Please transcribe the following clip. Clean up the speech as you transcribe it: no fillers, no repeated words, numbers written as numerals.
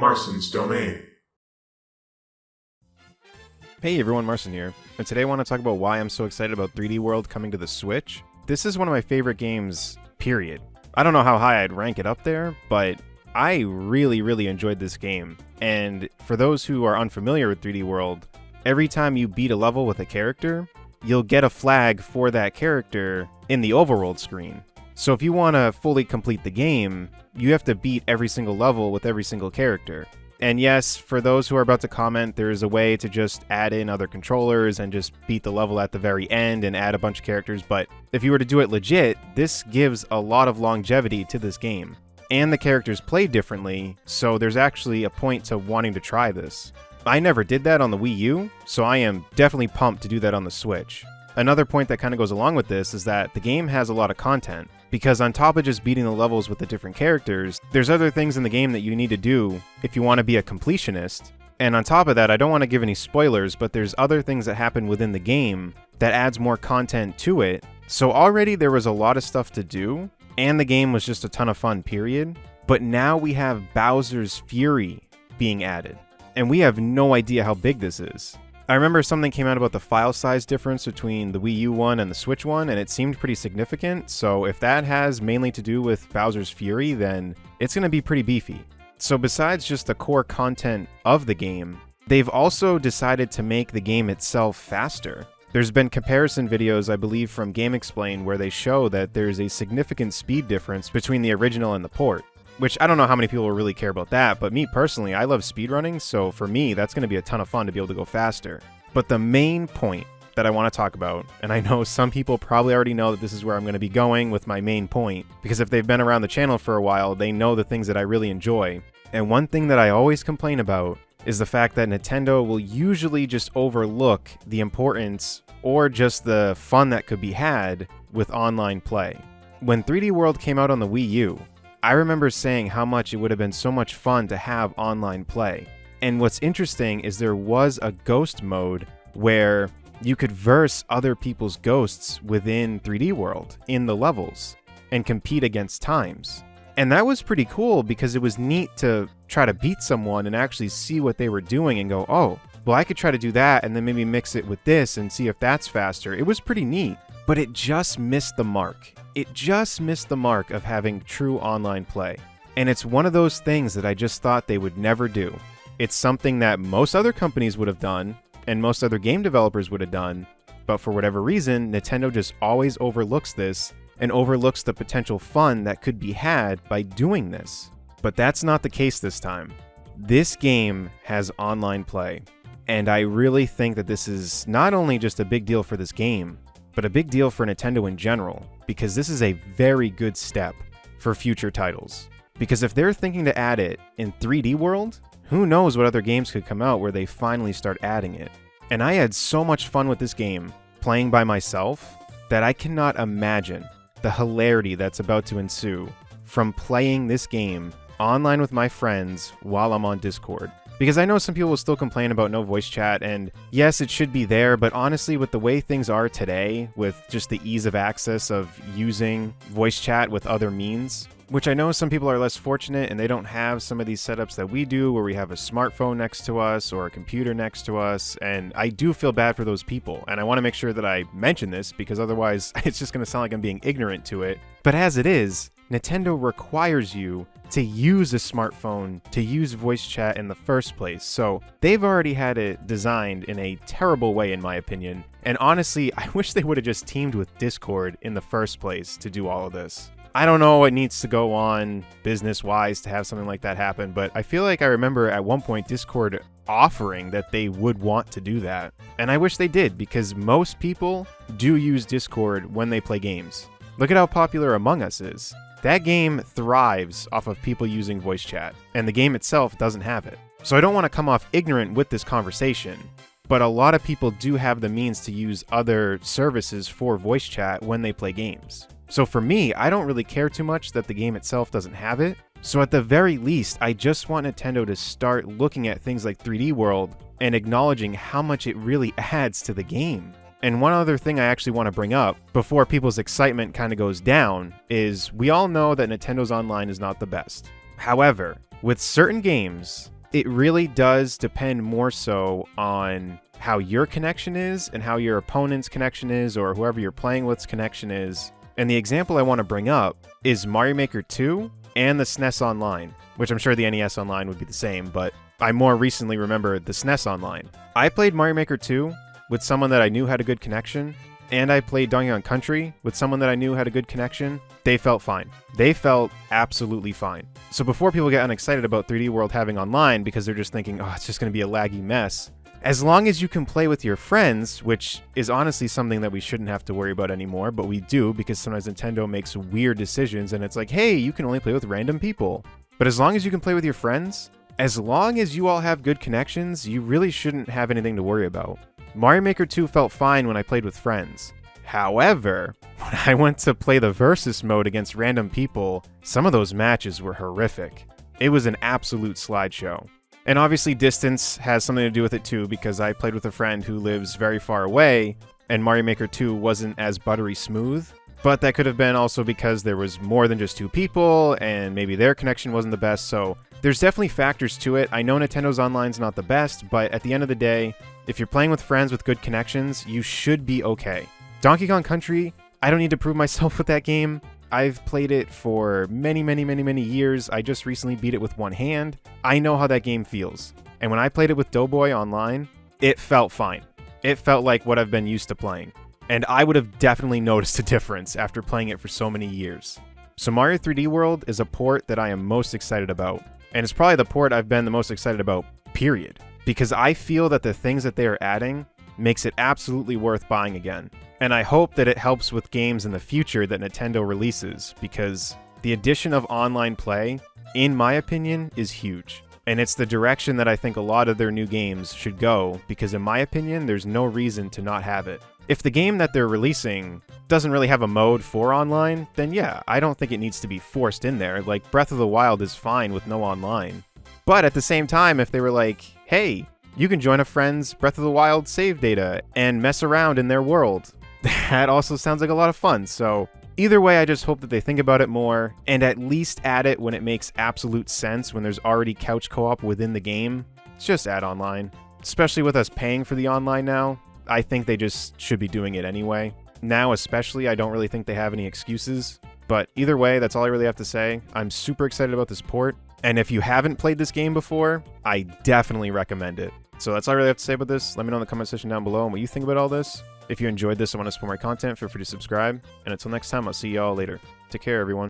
Marston's Domain. Hey everyone, Marson here, and today I want to talk about why I'm so excited about 3D World coming to the Switch. This is one of my favorite games, period. I don't know how high I'd rank it up there, but I really enjoyed this game. And for those who are unfamiliar with 3D World, every time you beat a level with a character, you'll get a flag for that character in the overworld screen. So if you want to fully complete the game, you have to beat every single level with every single character. And yes, for those who are about to comment, there is a way to just add in other controllers and just beat the level at the very end and add a bunch of characters, but if you were to do it legit, this gives a lot of longevity to this game. And the characters play differently, so there's actually a point to wanting to try this. I never did that on the Wii U, so I am definitely pumped to do that on the Switch. Another point that kind of goes along with this is that the game has a lot of content, because on top of just beating the levels with the different characters, there's other things in the game that you need to do if you want to be a completionist. And on top of that, I don't want to give any spoilers, but there's other things that happen within the game that adds more content to it. So already there was a lot of stuff to do, and the game was just a ton of fun, period. But now we have Bowser's Fury being added, and we have no idea how big this is. I remember something came out about the file size difference between the Wii U one and the Switch one, and it seemed pretty significant, so if that has mainly to do with Bowser's Fury, then it's going to be pretty beefy. So besides just the core content of the game, they've also decided to make the game itself faster. There's been comparison videos, I believe, from GameXplain where they show that there's a significant speed difference between the original and the port. Which I don't know how many people will really care about that, but me personally, I love speedrunning, so for me, that's going to be a ton of fun to be able to go faster. But the main point that I want to talk about, and I know some people probably already know that this is where I'm going to be going with my main point, because if they've been around the channel for a while, they know the things that I really enjoy. And one thing that I always complain about is the fact that Nintendo will usually just overlook the importance or just the fun that could be had with online play. When 3D World came out on the Wii U, I remember saying how much it would have been so much fun to have online play. And what's interesting is there was a ghost mode where you could verse other people's ghosts within 3D World in the levels and compete against times. And that was pretty cool because it was neat to try to beat someone and actually see what they were doing and go, oh, well, I could try to do that and then maybe mix it with this and see if that's faster. It was pretty neat, but it just missed the mark. It just missed the mark of having true online play. And it's one of those things that I just thought they would never do. It's something that most other companies would have done, and most other game developers would have done, but for whatever reason, Nintendo just always overlooks this, and overlooks the potential fun that could be had by doing this. But that's not the case this time. This game has online play, and I really think that this is not only just a big deal for this game, but a big deal for Nintendo in general, because this is a very good step for future titles. Because if they're thinking to add it in 3D World, who knows what other games could come out where they finally start adding it. And I had so much fun with this game, playing by myself, that I cannot imagine the hilarity that's about to ensue from playing this game online with my friends while I'm on Discord. Because I know some people will still complain about no voice chat, and yes, it should be there, but honestly, with the way things are today, with just the ease of access of using voice chat with other means, which I know some people are less fortunate and they don't have some of these setups that we do where we have a smartphone next to us or a computer next to us, and I do feel bad for those people, and I want to make sure that I mention this because otherwise it's just going to sound like I'm being ignorant to it. But as it is, Nintendo requires you to use a smartphone to use voice chat in the first place, so they've already had it designed in a terrible way in my opinion, and honestly, I wish they would have just teamed with Discord in the first place to do all of this. I don't know what needs to go on business-wise to have something like that happen, but I feel like I remember at one point Discord offering that they would want to do that, and I wish they did because most people do use Discord when they play games. Look at how popular Among Us is. That game thrives off of people using voice chat, and the game itself doesn't have it. So I don't want to come off ignorant with this conversation, but a lot of people do have the means to use other services for voice chat when they play games. So for me, I don't really care too much that the game itself doesn't have it. So at the very least, I just want Nintendo to start looking at things like 3D World and acknowledging how much it really adds to the game. And one other thing I actually want to bring up before people's excitement kind of goes down is we all know that Nintendo's online is not the best. However, With certain games, it really does depend more so on how your connection is and how your opponent's connection is, or whoever you're playing with's connection is. And the example I want to bring up is Mario Maker 2 and the SNES Online, which I'm sure the NES Online would be the same, but I more recently remember the SNES Online. I played Mario Maker 2 with someone that I knew had a good connection, and I played Donkey Kong Country with someone that I knew had a good connection. They felt fine. They felt absolutely fine. So before people get unexcited about 3D World having online because they're just thinking, oh, it's just going to be a laggy mess, as long as you can play with your friends, which is honestly something that we shouldn't have to worry about anymore, but we do because sometimes Nintendo makes weird decisions and it's like, hey, you can only play with random people. But as long as you can play with your friends, as long as you all have good connections, you really shouldn't have anything to worry about. Mario Maker 2 felt fine when I played with friends. However, when I went to play the versus mode against random people, some of those matches were horrific. It was an absolute slideshow. And obviously distance has something to do with it too, because I played with a friend who lives very far away, and Mario Maker 2 wasn't as buttery smooth. But that could have been also because there was more than just two people, and maybe their connection wasn't the best, so there's definitely factors to it. I know Nintendo's online's not the best, but at the end of the day, if you're playing with friends with good connections, you should be okay. Donkey Kong Country, I don't need to prove myself with that game. I've played it for many years. I just recently beat it with one hand. I know how that game feels. And when I played it with Doughboy online, it felt fine. It felt like what I've been used to playing. And I would have definitely noticed a difference after playing it for so many years. So Mario 3D World is a port that I am most excited about. And it's probably the port I've been the most excited about, period. Because I feel that the things that they are adding makes it absolutely worth buying again. And I hope that it helps with games in the future that Nintendo releases, because the addition of online play, in my opinion, is huge. And it's the direction that I think a lot of their new games should go, because in my opinion, there's no reason to not have it. If the game that they're releasing doesn't really have a mode for online, then yeah, I don't think it needs to be forced in there. Like, Breath of the Wild is fine with no online. But at the same time, if they were like, hey, you can join a friend's Breath of the Wild save data and mess around in their world, that also sounds like a lot of fun. So either way, I just hope that they think about it more and at least add it when it makes absolute sense, when there's already couch co-op within the game. It's just add online. Especially with us paying for the online now, I think they just should be doing it anyway. Now especially, I don't really think they have any excuses. But either way, that's all I really have to say. I'm super excited about this port. And if you haven't played this game before, I definitely recommend it. So that's all I really have to say about this. Let me know in the comment section down below what you think about all this. If you enjoyed this and want to support my content, feel free to subscribe. And until next time, I'll see y'all later. Take care, everyone.